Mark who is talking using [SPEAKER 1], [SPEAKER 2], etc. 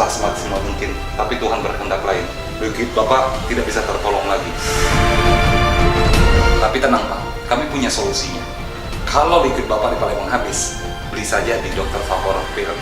[SPEAKER 1] berusaha semaksimal mungkin, tapi Tuhan berkehendak lain. Liquid Bapak tidak bisa tertolong lagi. Tapi tenang Pak, kami punya solusinya. Kalau liquid Bapak di Palembang habis, beli saja di Dr. Favor Pill.